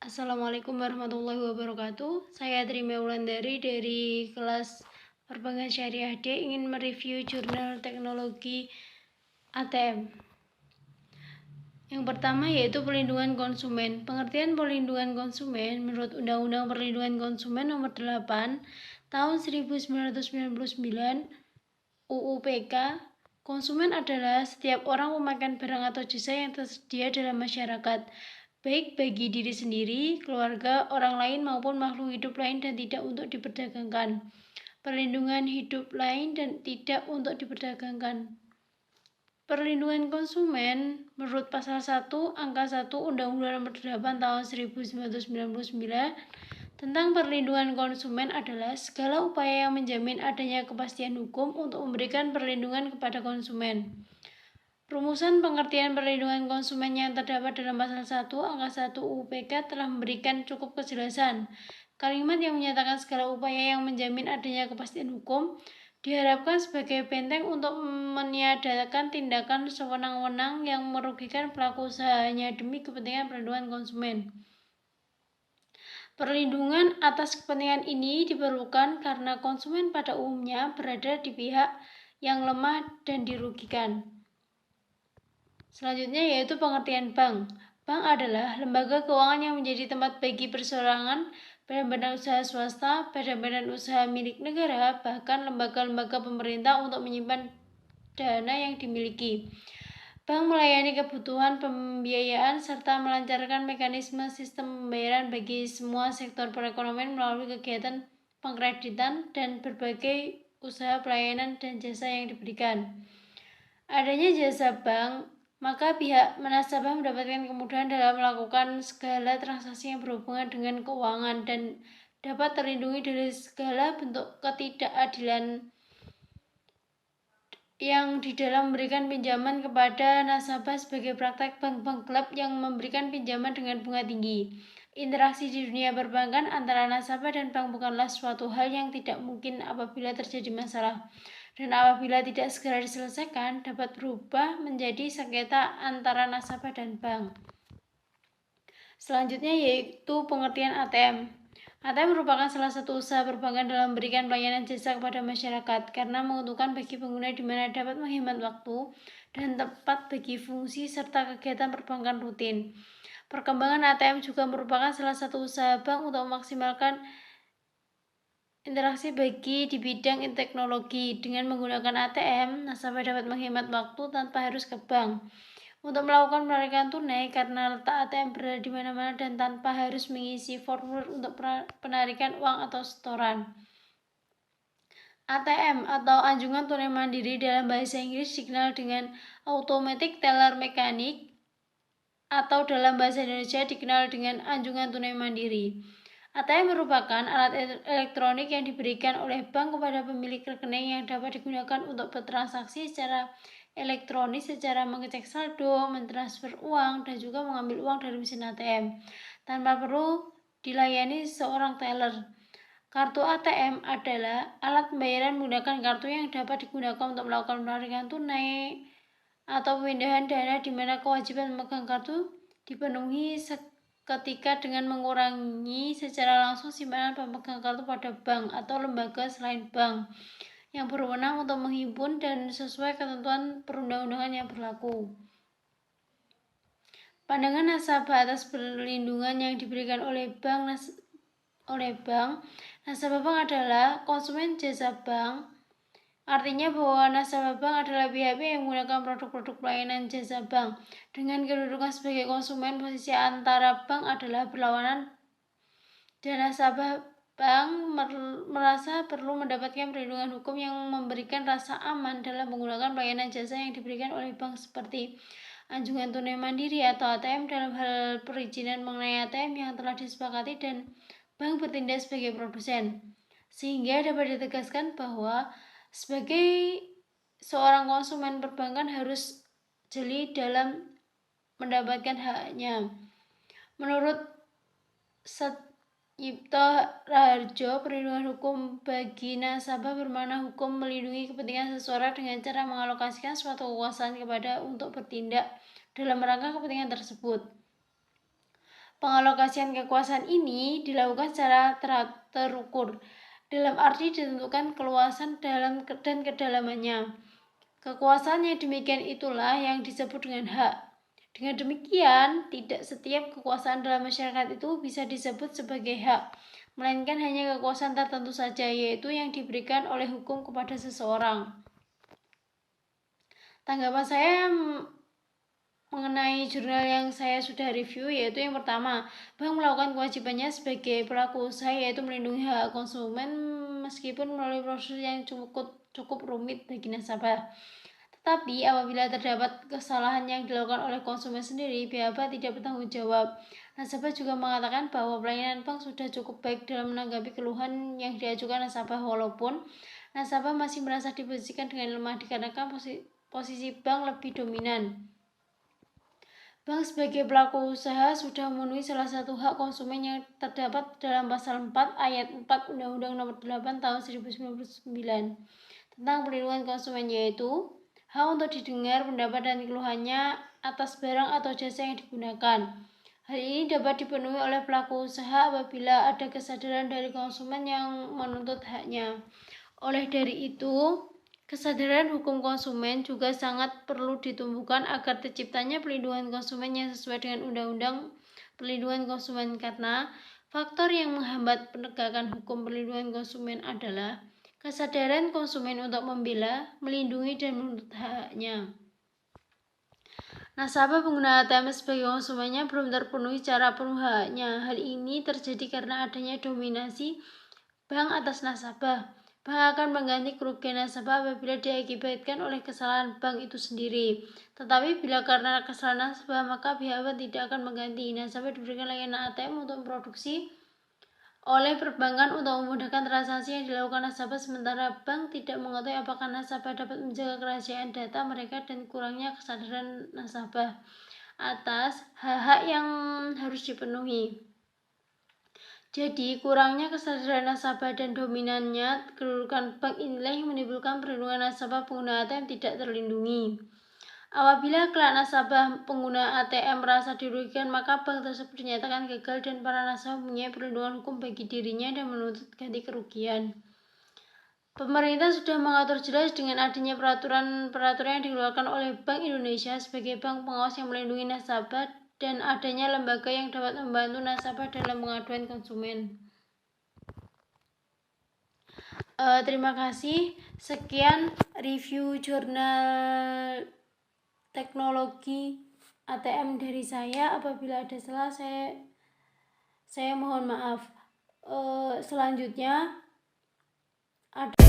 Assalamualaikum warahmatullahi wabarakatuh. Saya Trime Wulandari dari kelas Perbankan Syariah D ingin mereview jurnal teknologi ATM. Yang pertama yaitu perlindungan konsumen. Pengertian perlindungan konsumen menurut Undang-Undang Perlindungan Konsumen Nomor 8 Tahun 1999 UU PK, konsumen adalah setiap orang memakai barang atau jasa yang tersedia dalam masyarakat, baik bagi diri sendiri, keluarga, orang lain maupun makhluk hidup lain dan tidak untuk diperdagangkan. Perlindungan hidup lain dan tidak untuk diperdagangkan. Perlindungan konsumen menurut pasal 1 angka 1 Undang-Undang Nomor 8 Tahun 1999 tentang perlindungan konsumen adalah segala upaya yang menjamin adanya kepastian hukum untuk memberikan perlindungan kepada konsumen. Rumusan pengertian perlindungan konsumen yang terdapat dalam pasal 1 angka 1 UU PK telah memberikan cukup kejelasan. Kalimat yang menyatakan segala upaya yang menjamin adanya kepastian hukum diharapkan sebagai benteng untuk meniadakan tindakan sewenang-wenang yang merugikan pelaku usahanya demi kepentingan perlindungan konsumen. Perlindungan atas kepentingan ini diperlukan karena konsumen pada umumnya berada di pihak yang lemah dan dirugikan. Selanjutnya yaitu pengertian bank. Bank adalah lembaga keuangan yang menjadi tempat bagi perseorangan, badan-badan usaha swasta, badan-badan usaha milik negara, bahkan lembaga-lembaga pemerintah untuk menyimpan dana yang dimiliki. Bank melayani kebutuhan pembiayaan serta melancarkan mekanisme sistem pembayaran bagi semua sektor perekonomian melalui kegiatan pengkreditan dan berbagai usaha pelayanan dan jasa yang diberikan. Adanya jasa bank, maka pihak nasabah mendapatkan kemudahan dalam melakukan segala transaksi yang berhubungan dengan keuangan dan dapat terlindungi dari segala bentuk ketidakadilan yang di dalam memberikan pinjaman kepada nasabah sebagai praktek bank-bank gelap yang memberikan pinjaman dengan bunga tinggi. Interaksi di dunia perbankan antara nasabah dan bank bukanlah suatu hal yang tidak mungkin apabila terjadi masalah. Dan apabila tidak segera diselesaikan, dapat berubah menjadi sengketa antara nasabah dan bank. Selanjutnya yaitu pengertian ATM. ATM merupakan salah satu usaha perbankan dalam memberikan pelayanan jasa kepada masyarakat karena menguntungkan bagi pengguna di mana dapat menghemat waktu dan tepat bagi fungsi serta kegiatan perbankan rutin. Perkembangan ATM juga merupakan salah satu usaha bank untuk memaksimalkan interaksi bagi di bidang teknologi. Dengan menggunakan ATM, nasabah dapat menghemat waktu tanpa harus ke bank untuk melakukan penarikan tunai karena letak ATM berada di mana-mana dan tanpa harus mengisi formulir untuk penarikan uang atau setoran. ATM atau anjungan tunai mandiri dalam bahasa Inggris dikenal dengan Automatic Teller Mechanic atau dalam bahasa Indonesia dikenal dengan anjungan tunai mandiri. ATM merupakan alat elektronik yang diberikan oleh bank kepada pemilik rekening yang dapat digunakan untuk bertransaksi secara elektronis secara mengecek saldo, mentransfer uang, dan juga mengambil uang dari mesin ATM tanpa perlu dilayani seorang teller. Kartu ATM adalah alat pembayaran menggunakan kartu yang dapat digunakan untuk melakukan penarikan tunai atau pemindahan dana di mana kewajiban memegang kartu dipenuhi ketika dengan mengurangi secara langsung simpanan pemegang kartu pada bank atau lembaga selain bank yang berwenang untuk menghimpun dan sesuai ketentuan perundang-undangan yang berlaku. Pandangan nasabah atas perlindungan yang diberikan oleh bank, nasabah bank adalah konsumen jasa bank. Artinya bahwa nasabah bank adalah pihak-pihak yang menggunakan produk-produk pelayanan jasa bank. Dengan kedudukan sebagai konsumen, posisi antara bank adalah berlawanan dan nasabah bank merasa perlu mendapatkan perlindungan hukum yang memberikan rasa aman dalam menggunakan pelayanan jasa yang diberikan oleh bank seperti anjungan tunai mandiri atau ATM dalam hal perizinan mengenai ATM yang telah disepakati dan bank bertindak sebagai produsen. Sehingga dapat ditegaskan bahwa sebagai seorang konsumen perbankan harus jeli dalam mendapatkan haknya. Menurut Yipto Raharjo, perlindungan hukum bagi nasabah bermakna hukum melindungi kepentingan seseorang dengan cara mengalokasikan suatu kekuasaan kepada untuk bertindak dalam rangka kepentingan tersebut. Pengalokasian kekuasaan ini dilakukan secara terukur, dalam arti ditentukan keluasan dan kedalamannya. Kekuasaan yang demikian itulah yang disebut dengan hak. Dengan demikian, tidak setiap kekuasaan dalam masyarakat itu bisa disebut sebagai hak, melainkan hanya kekuasaan tertentu saja, yaitu yang diberikan oleh hukum kepada seseorang. Tanggapan saya mengenai jurnal yang saya sudah review, yaitu yang pertama, bank melakukan kewajibannya sebagai pelaku usaha, yaitu melindungi hak konsumen meskipun melalui proses yang cukup rumit bagi nasabah. Tetapi apabila terdapat kesalahan yang dilakukan oleh konsumen sendiri, pihak bank tidak bertanggung jawab. Nasabah juga mengatakan bahwa pelayanan bank sudah cukup baik dalam menanggapi keluhan yang diajukan nasabah, walaupun nasabah masih merasa diposisikan dengan lemah dikarenakan posisi bank lebih dominan. Bank sebagai pelaku usaha sudah memenuhi salah satu hak konsumen yang terdapat dalam pasal 4 ayat 4 Undang-Undang Nomor 8 Tahun 1999 tentang perlindungan konsumen, yaitu hak untuk didengar pendapat dan keluhannya atas barang atau jasa yang digunakan. Hal ini dapat dipenuhi oleh pelaku usaha apabila ada kesadaran dari konsumen yang menuntut haknya. Oleh dari itu, kesadaran hukum konsumen juga sangat perlu ditumbuhkan agar terciptanya perlindungan konsumen yang sesuai dengan Undang-Undang Perlindungan Konsumen, karena faktor yang menghambat penegakan hukum perlindungan konsumen adalah kesadaran konsumen untuk membela, melindungi, dan menuntut haknya. Nasabah pengguna ATM sebagai konsumennya belum terpenuhi secara penuh haknya. Hal ini terjadi karena adanya dominasi bank atas nasabah. Bank akan mengganti kerugian nasabah apabila diakibatkan oleh kesalahan bank itu sendiri. Tetapi bila karena kesalahan nasabah, maka pihak bank tidak akan mengganti. Nasabah diberikan layanan ATM untuk memproduksi oleh perbankan untuk memudahkan transaksi yang dilakukan nasabah, sementara bank tidak mengetahui apakah nasabah dapat menjaga kerahasiaan data mereka, dan kurangnya kesadaran nasabah atas hak-hak yang harus dipenuhi. Jadi, kurangnya kesadaran nasabah dan dominannya kedudukan bank inilah yang menimbulkan perlindungan nasabah pengguna ATM tidak terlindungi. Apabila kelak nasabah pengguna ATM merasa dirugikan, maka bank tersebut dinyatakan gagal dan para nasabah mempunyai perlindungan hukum bagi dirinya dan menuntut ganti kerugian. Pemerintah sudah mengatur jelas dengan adanya peraturan yang dikeluarkan oleh Bank Indonesia sebagai bank pengawas yang melindungi nasabah, dan adanya lembaga yang dapat membantu nasabah dalam pengaduan konsumen. Terima kasih. Sekian review jurnal teknologi ATM dari saya. Apabila ada salah, saya mohon maaf. Selanjutnya ada